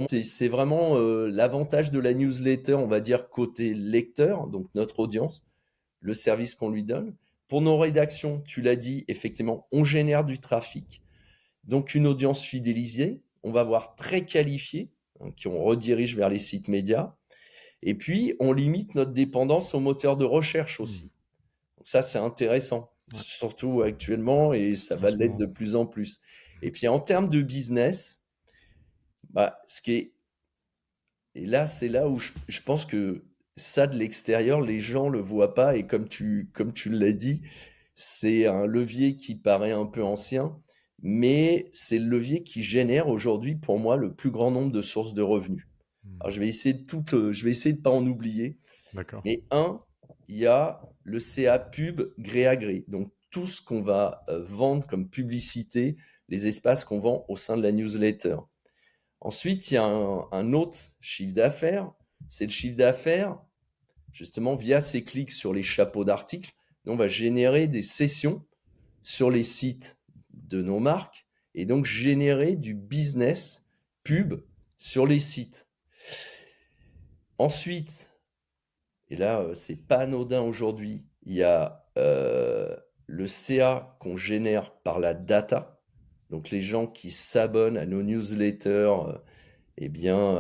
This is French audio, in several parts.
C'est vraiment l'avantage de la newsletter, on va dire, côté lecteur, donc notre audience, le service qu'on lui donne. Pour nos rédactions, tu l'as dit, effectivement, on génère du trafic, donc une audience fidélisée, on va voir très qualifiée, hein, qui on redirige vers les sites médias. Et puis, on limite notre dépendance aux moteurs de recherche Hmm. aussi. Donc ça, c'est intéressant, Ouais, surtout actuellement, et ça en va ce l'être moment. de plus en plus. Et puis, en termes de business, bah, ce qui est et là, c'est là où je pense que ça, de l'extérieur, les gens le voient pas. Et comme tu l'as dit, c'est un levier qui paraît un peu ancien, mais c'est le levier qui génère aujourd'hui, pour moi, le plus grand nombre de sources de revenus. Hmm. Alors, je vais essayer de pas en oublier. D'accord. Mais il y a le CA pub gré à gré. Donc, tout ce qu'on va vendre comme publicité, les espaces qu'on vend au sein de la newsletter. Ensuite, il y a un autre chiffre d'affaires. C'est le chiffre d'affaires, justement, via ces clics sur les chapeaux d'articles. On va générer des sessions sur les sites de nos marques et donc générer du business pub sur les sites. Ensuite, et là, c'est pas anodin aujourd'hui, il y a le CA qu'on génère par la data. Donc les gens qui s'abonnent à nos newsletters, eh bien,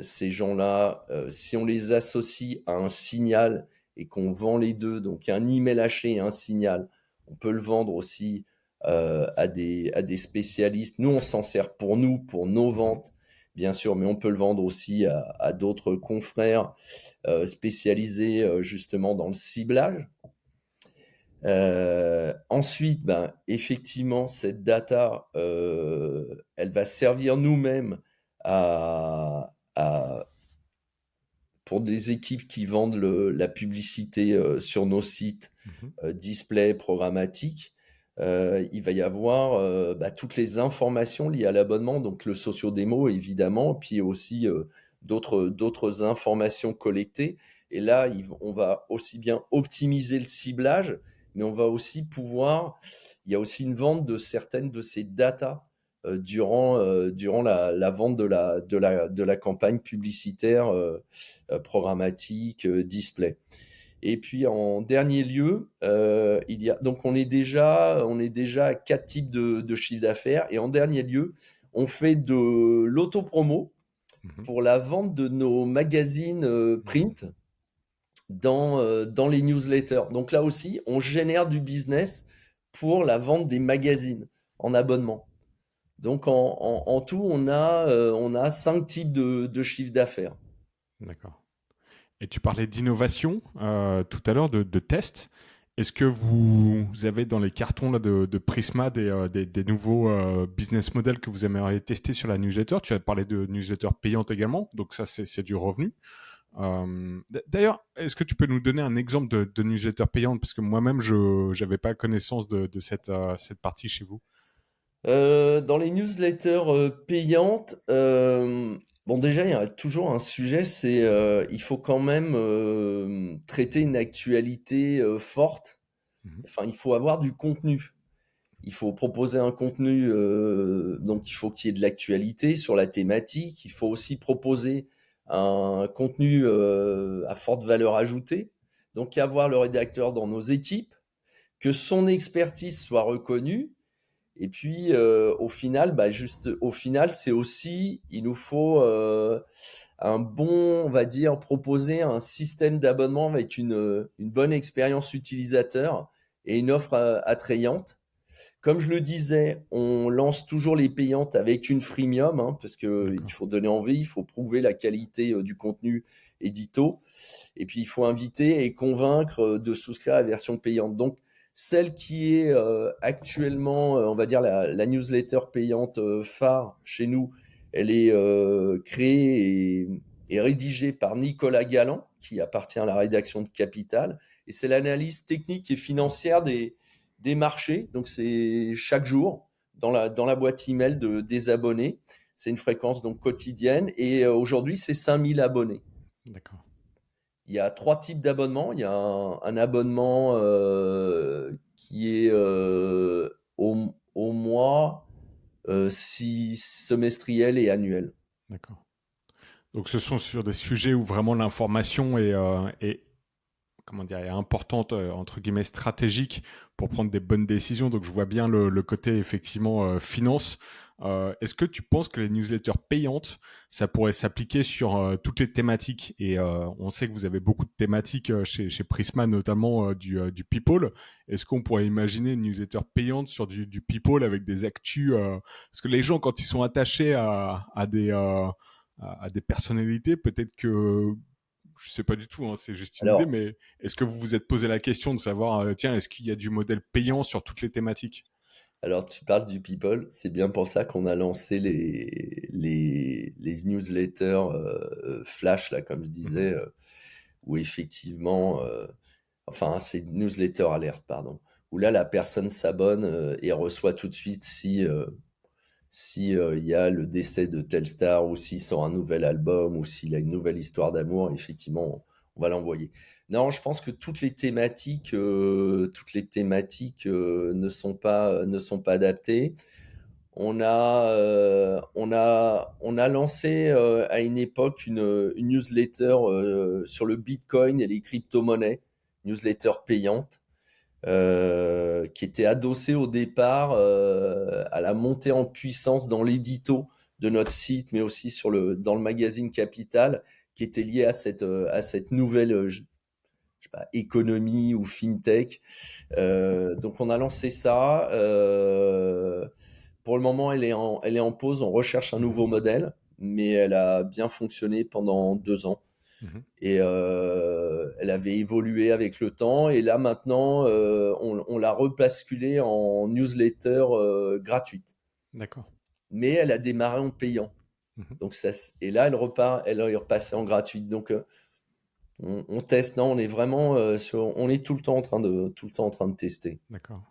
ces gens-là, si on les associe à un signal et qu'on vend les deux, donc un email haché et un signal, on peut le vendre aussi à des spécialistes. Nous, on s'en sert pour nous, pour nos Mhm. ventes, bien sûr, mais on peut le vendre aussi à d'autres confrères spécialisés justement dans le ciblage. Ensuite, ben, effectivement, cette data, elle va servir nous-mêmes à pour des équipes qui vendent la publicité sur nos sites, Mhm. display, programmatique. Il va y avoir bah, toutes les informations liées à l'abonnement, donc le socio-démo évidemment, puis aussi d'autres informations collectées. Et là, on va aussi bien optimiser le ciblage, mais on va aussi pouvoir, il y a aussi une vente de certaines de ces datas durant la vente de la campagne publicitaire programmatique, display. Et puis en dernier lieu, il y a donc on est déjà à quatre types de chiffre d'affaires. Et en dernier lieu, on fait de l'autopromo Mhm. pour la vente de nos magazines Mhm. print dans les newsletters. Donc là aussi, on génère du business pour la vente des magazines en abonnement. Donc en tout, on a cinq types de chiffre d'affaires. D'accord. Et tu parlais d'innovation tout à l'heure, de tests. Est-ce que vous avez dans les cartons là, de Prisma des nouveaux business models que vous aimeriez tester sur la newsletter? Tu as parlé de newsletter payante également, donc ça c'est du revenu. D'ailleurs, est-ce que tu peux nous donner un exemple de newsletter payante? Parce que moi-même, je n'avais pas connaissance de cette partie chez vous. Dans les newsletters payantes, bon déjà il y a toujours un sujet, c'est il faut quand même traiter une actualité forte. Mhm. Enfin, il faut avoir du contenu. Il faut proposer un contenu, donc il faut qu'il y ait de l'actualité sur la thématique. Il faut aussi proposer un contenu à forte valeur ajoutée. Donc, avoir le rédacteur dans nos équipes, que son expertise soit reconnue. Et puis, au final, bah, juste, au final, c'est aussi, il nous faut un bon, on va dire, proposer un système d'abonnement avec une bonne expérience utilisateur et une offre attrayante. Comme je le disais, on lance toujours les payantes avec une freemium, hein, parce que il D'accord. faut donner envie, il faut prouver la qualité du contenu édito, et puis il faut inviter et convaincre de souscrire à la version payante. Donc, celle qui est actuellement, on va dire, la newsletter payante phare chez nous, elle est créée et rédigée par Nicolas Galland, qui appartient à la rédaction de Capital, et c'est l'analyse technique et financière des marchés. Donc, c'est chaque jour dans la boîte email des abonnés. C'est une fréquence donc quotidienne, et aujourd'hui, c'est 5000 abonnés. D'accord. Il y a trois types d'abonnements. Il y a un abonnement qui est au mois, semestriel et annuel. D'accord. Donc ce sont sur des sujets où vraiment l'information est comment dire, est importante, entre guillemets, stratégique pour prendre des bonnes décisions. Donc je vois bien le côté effectivement finance. Est-ce que tu penses que les newsletters payantes, ça pourrait s'appliquer sur toutes les thématiques? Et on sait que vous avez beaucoup de thématiques chez Prisma, notamment du people. Est-ce qu'on pourrait imaginer une newsletter payante sur du people avec des actus parce que les gens, quand ils sont attachés à des personnalités, peut-être que je sais pas du tout, hein, c'est juste une idée, Alors, mais est-ce que vous vous êtes posé la question de savoir, tiens, est-ce qu'il y a du modèle payant sur toutes les thématiques? alors, tu parles du people, c'est bien pour ça qu'on a lancé les newsletters flash, là, comme je Mhm. disais, où effectivement, enfin, c'est newsletter alerte, pardon, où là, la personne s'abonne et reçoit tout de suite si il y a le décès de telle star ou s'il sort un nouvel album ou s'il a une nouvelle histoire d'amour, effectivement, on va l'envoyer. Non, je pense que toutes les thématiques ne sont pas adaptées. On a lancé à une époque une newsletter sur le Bitcoin et les crypto-monnaies, newsletter payante qui était adossé au départ à la montée en puissance dans l'édito de notre site, mais aussi dans le magazine Capital, qui était lié à cette nouvelle je sais pas, économie ou fintech. Donc on a lancé ça. Pour le moment, elle est en pause. On recherche un Mhm. nouveau modèle, mais elle a bien fonctionné pendant 2 ans. Mhm. Et elle avait évolué avec le temps. Et là, maintenant, on l'a rebasculée en newsletter gratuite. D'accord. Mais elle a démarré en payant. Mhm. Donc et là, elle est repassée en gratuite. Donc, on teste. Non, on est vraiment on est tout le temps en train de tester. D'accord.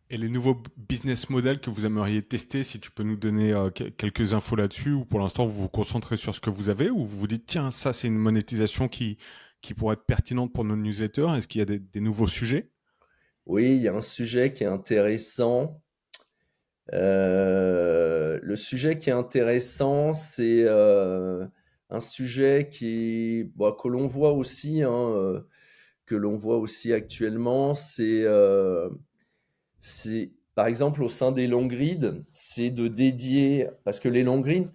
Et les nouveaux business models que vous aimeriez tester, si tu peux nous donner quelques infos là-dessus, ou pour l'instant vous vous concentrez sur ce que vous avez, ou vous vous dites, tiens, ça c'est une monétisation qui pourrait être pertinente pour nos newsletters. Est-ce qu'il y a des nouveaux sujets? Oui, il y a un sujet qui est intéressant. Le sujet qui est intéressant, c'est un sujet bon, que l'on voit aussi actuellement. C'est par exemple au sein des long grids, c'est de dédier, parce que les long grids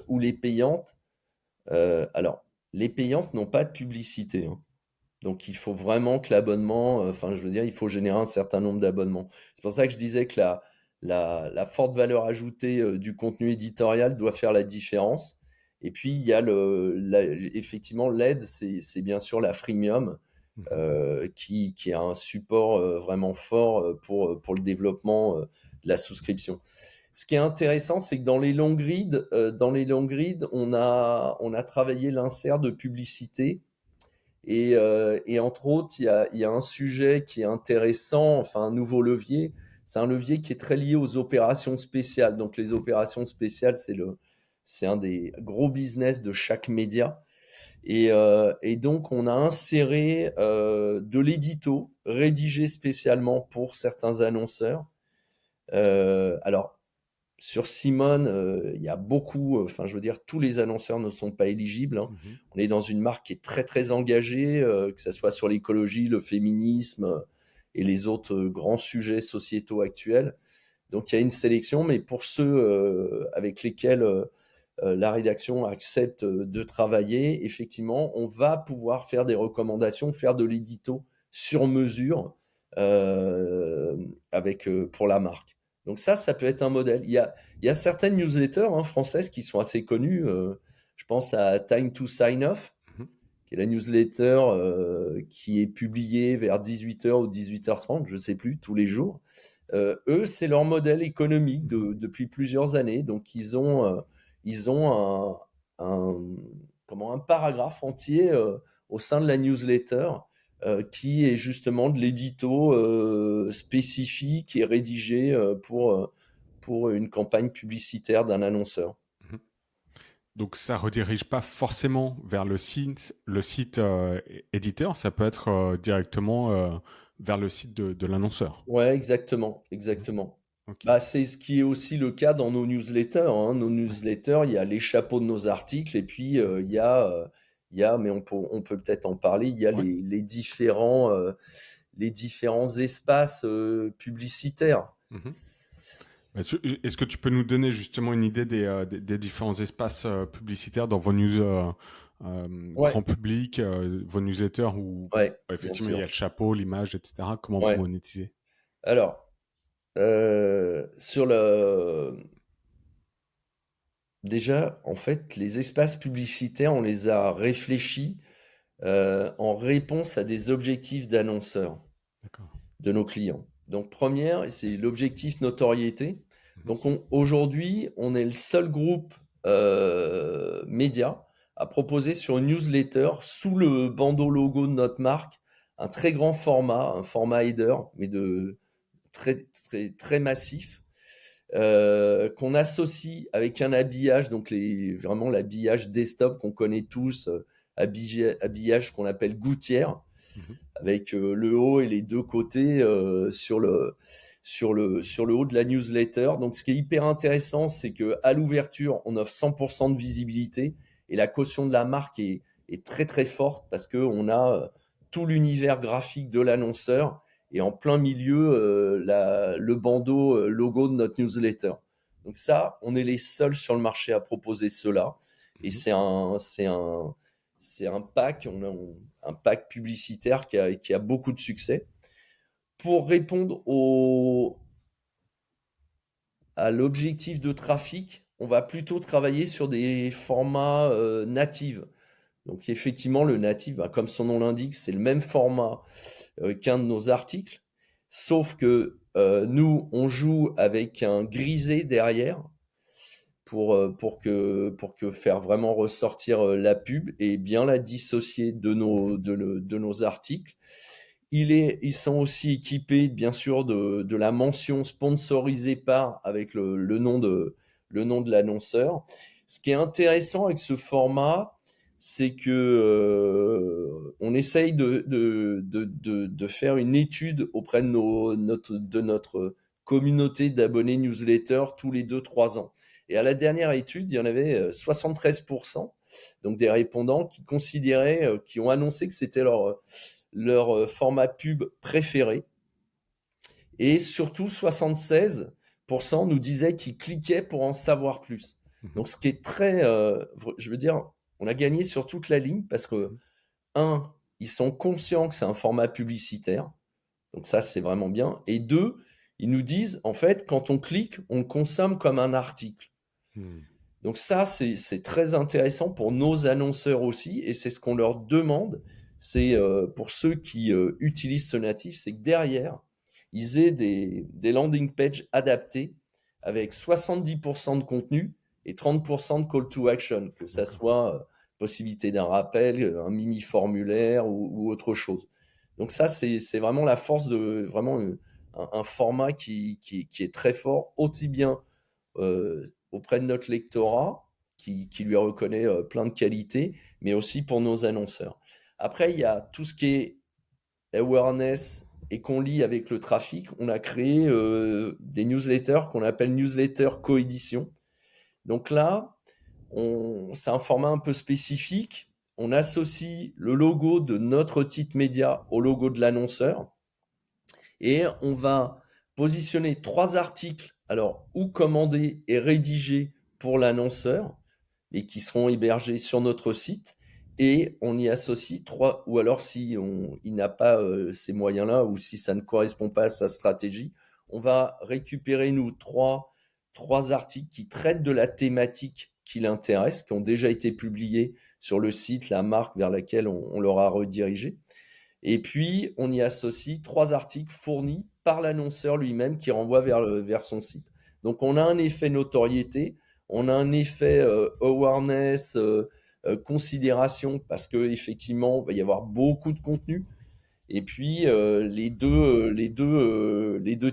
ou les payantes, alors les payantes n'ont pas de publicité, hein. Donc il faut vraiment que l'abonnement, enfin je veux dire, il faut générer un certain nombre d'abonnements. C'est pour ça que je disais que la forte valeur ajoutée du contenu éditorial doit faire la différence. Et puis il y a effectivement l'aide, c'est bien sûr la freemium Mhm. qui a un support vraiment fort pour le développement de la souscription. Ce qui est intéressant, c'est que dans les long grids, on a travaillé l'insert de publicité et entre autres, il y a un sujet qui est intéressant, enfin un nouveau levier. C'est un levier qui est très lié aux opérations spéciales. Donc les opérations spéciales, c'est un des gros business de chaque média. Et donc on a inséré de l'édito rédigé spécialement pour certains annonceurs. Alors sur Simone, il y a beaucoup, enfin, je veux dire, tous les annonceurs ne sont pas éligibles, hein. Mhm. On est dans une marque qui est très, très engagée, que ça soit sur l'écologie, le féminisme et les autres grands sujets sociétaux actuels. Donc, il y a une sélection, mais pour ceux avec lesquels la rédaction accepte de travailler, effectivement, on va pouvoir faire des recommandations, faire de l'édito sur mesure euh, pour la marque. Donc ça peut être un modèle. Il y a certaines newsletters françaises qui sont assez connues. Je pense à Time to Sign Off, Mhm. qui est la newsletter qui est publiée vers 18h ou 18h30, je ne sais plus, tous les jours. Eux, c'est leur modèle économique Mhm. depuis plusieurs années. Donc, ils ont un paragraphe entier au sein de la newsletter qui est justement de l'édito spécifique et rédigé pour une campagne publicitaire d'un annonceur. Mhm. Donc ça redirige pas forcément vers le site éditeur, ça peut être directement vers le site de l'annonceur. Ouais, exactement, Mhm. exactement. Ok. Bah, c'est ce qui est aussi le cas dans nos newsletters, hein. Nos Ouais. newsletters, il y a les chapeaux de nos articles et puis il y a, mais on peut peut-être en parler, il y a Ouais. les différents espaces publicitaires. Mhm. Est-ce que tu peux nous donner justement une idée des différents espaces publicitaires dans vos news Ouais, grand public, vos newsletters où ouais, bien effectivement il y a sûr. le chapeau, l'image, etc. Comment vous Ouais. monétisez? Alors, sur le déjà, en fait, les espaces publicitaires, on les a réfléchis en réponse à des objectifs d'annonceurs D'accord. de nos clients. Donc, première, c'est l'objectif notoriété. Mhm. Donc, aujourd'hui, on est le seul groupe média à proposer sur une newsletter sous le bandeau logo de notre marque un très grand format, un format header, mais de très massif, qu'on associe avec un habillage, donc vraiment l'habillage desktop qu'on connaît tous, habillage qu'on appelle gouttière, Mhm. avec le haut et les deux côtés sur le haut de la newsletter. Donc, ce qui est hyper intéressant, c'est que à l'ouverture, on offre 100% de visibilité et la caution de la marque est très très forte parce que on a tout l'univers graphique de l'annonceur et en plein milieu le bandeau logo de notre newsletter. Donc ça, on est les seuls sur le marché à proposer cela. Et Mhm. c'est un pack, un pack publicitaire qui a beaucoup de succès. Pour répondre à l'objectif de trafic, on va plutôt travailler sur des formats natifs. Donc effectivement, le native, bah, comme son nom l'indique, c'est le même format qu'un de nos articles, sauf que nous, on joue avec un grisé derrière pour que faire vraiment ressortir la pub et bien la dissocier Mhm. de nos articles. Ils sont aussi équipés, bien sûr, de la mention sponsorisée par avec le nom de l'annonceur. Ce qui est intéressant avec ce format, c'est que on essaye de faire une étude auprès de de notre communauté d'abonnés newsletter tous les 2 3 ans. Et à la dernière étude, il y en avait 73%, donc des répondants qui considéraient, qui ont annoncé que c'était leur format pub préféré. Et surtout, 76% nous disaient qu'ils cliquaient pour en savoir plus. Mhm. Donc, ce qui est très, je veux dire, on a gagné sur toute la ligne parce que, Mhm. un, ils sont conscients que c'est un format publicitaire. Donc ça, c'est vraiment bien. Et deux, ils nous disent, en fait, quand on clique, on le consomme comme un article. Mhm. Donc ça, c'est très intéressant pour nos annonceurs aussi, et c'est ce qu'on leur demande. C'est pour ceux qui utilisent ce natif, c'est que derrière, ils aient des landing pages adaptés avec 70% de contenu et 30% de call to action, que ça D'accord. soit possibilité d'un rappel, un mini formulaire ou autre chose. Donc ça, c'est vraiment la force de vraiment un format qui est très fort, aussi bien auprès de notre lectorat, qui lui reconnaît plein de qualités, mais aussi pour nos annonceurs. Après, il y a tout ce qui est awareness et qu'on lit avec le trafic. On a créé des newsletters qu'on appelle newsletters coédition. Donc là, c'est un format un peu spécifique. On associe le logo de notre titre média au logo de l'annonceur et on va positionner 3 articles, alors ou commandés et rédigés pour l'annonceur et qui seront hébergés sur notre site. Et on y associe 3, ou alors si il n'a pas ces moyens-là ou si ça ne correspond pas à sa stratégie, on va récupérer nous trois articles qui traitent de la thématique qui l'intéresse, qui ont déjà été publiés sur le site, la marque vers laquelle on leur a redirigé. Et puis, on y associe 3 articles fournis par l'annonceur lui-même qui renvoie vers son site. Donc, on a un effet notoriété, on a un effet awareness, considération, parce que effectivement, il va y avoir beaucoup de contenu. Et puis, les deux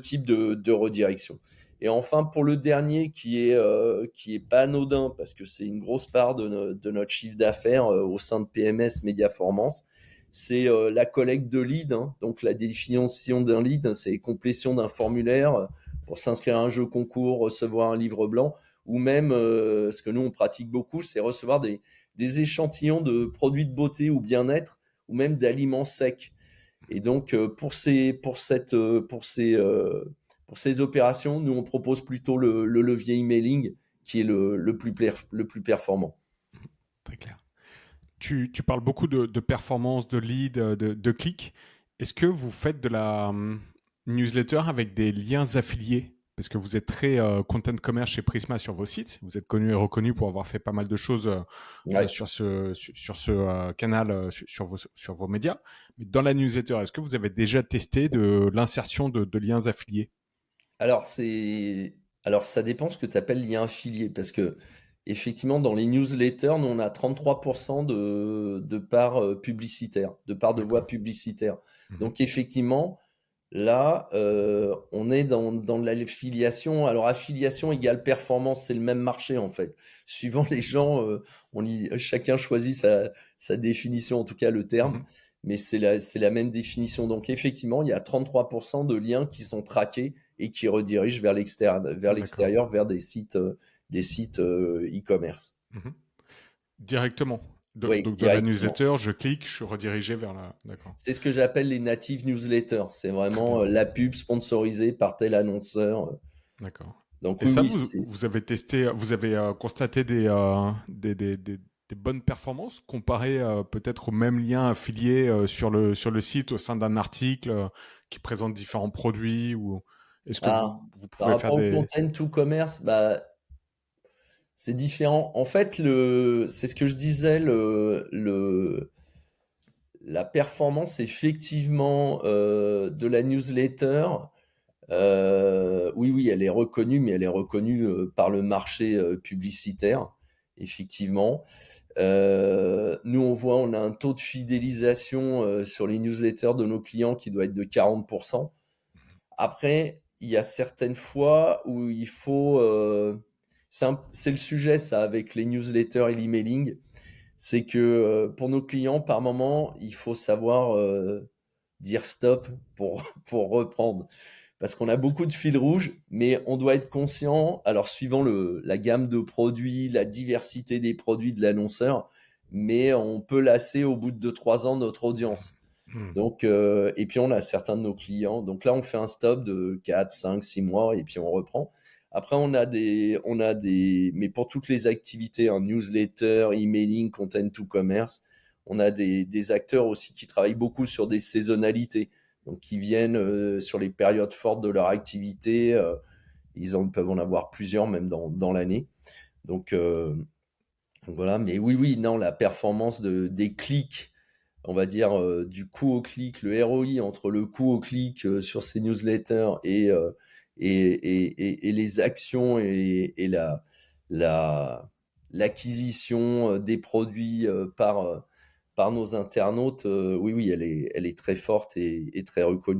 types de redirection. Et enfin, pour le dernier, qui est pas anodin, parce que c'est une grosse part de notre chiffre d'affaires au sein de PMS Médiaformance, c'est la collecte de leads, hein. Donc, la définition d'un lead, c'est complétion d'un formulaire pour s'inscrire à un jeu concours, recevoir un livre blanc, ou même, ce que nous on pratique beaucoup, c'est recevoir des échantillons de produits de beauté ou bien-être, ou même d'aliments secs. Et donc, pour ces opérations, nous, on propose plutôt le levier emailing qui est le plus performant. Très clair. Tu parles beaucoup de performance, de lead, de clics. Est-ce que vous faites de la newsletter avec des liens affiliés? Parce que vous êtes très content commerce chez Prisma sur vos sites. Vous êtes connu et reconnu pour avoir fait pas mal de choses Ouais. sur ce canal, sur vos médias. Mais dans la newsletter, est-ce que vous avez déjà testé de l'insertion de liens affiliés? Alors, alors, ça dépend ce que tu appelles lien affilié, parce que effectivement, dans les newsletters, nous, on a 33% de parts publicitaires, de parts de voix D'accord. publicitaires. Mhm. Donc, effectivement, là, on est dans l'affiliation. Alors, affiliation égale performance, c'est le même marché en fait. Suivant les gens, chacun choisit sa définition, en tout cas le terme, Mhm. mais c'est la même définition. Donc, effectivement, il y a 33% de liens qui sont traqués et qui redirigent vers D'accord. l'extérieur, vers des sites e-commerce. Mhm. Directement. Oui, Donc de la directement. newsletter, je clique, je suis redirigé vers la. D'accord. C'est ce que j'appelle les native newsletters. C'est Très vraiment bien. la pub sponsorisée par tel annonceur. D'accord. Donc Et oui, ça, oui, vous avez testé, vous avez constaté des bonnes performances comparées peut-être aux mêmes liens affiliés sur le site au sein d'un article qui présente différents produits ou est-ce que Ah, vous par pouvez faire rapport au des. content to commerce, bah, c'est différent. En fait, c'est ce que je disais, la performance effectivement de la newsletter. Oui, oui, elle est reconnue, mais elle est reconnue par le marché publicitaire, effectivement. Nous, on a un taux de fidélisation sur les newsletters de nos clients qui doit être de 40%. Après, il y a certaines fois où il faut... c'est le sujet, ça, avec les newsletters et l'emailing. C'est que pour nos clients, par moment, il faut savoir dire stop pour, pour reprendre. Parce qu'on a beaucoup de fils rouges, mais on doit être conscient, alors suivant la gamme de produits, la diversité des produits de l'annonceur, mais on peut lasser au bout de 2-3 ans notre audience. Hmm. Donc, et puis on a certains de nos clients. Donc là, on fait un stop de 4, 5, 6 mois et puis on reprend. Après, mais pour toutes les activités, hein, newsletter, emailing, content to commerce, on a des acteurs aussi qui travaillent beaucoup sur des saisonnalités. Donc, qui viennent sur les périodes fortes de leur activité. Peuvent en avoir plusieurs, même dans l'année. Donc, voilà. Mais oui, oui, non, la performance des clics, on va dire, du coût au clic, le ROI entre le coût au clic sur ces newsletters et les actions et la, l'acquisition des produits par nos internautes, oui, oui, elle est très forte et très reconnue.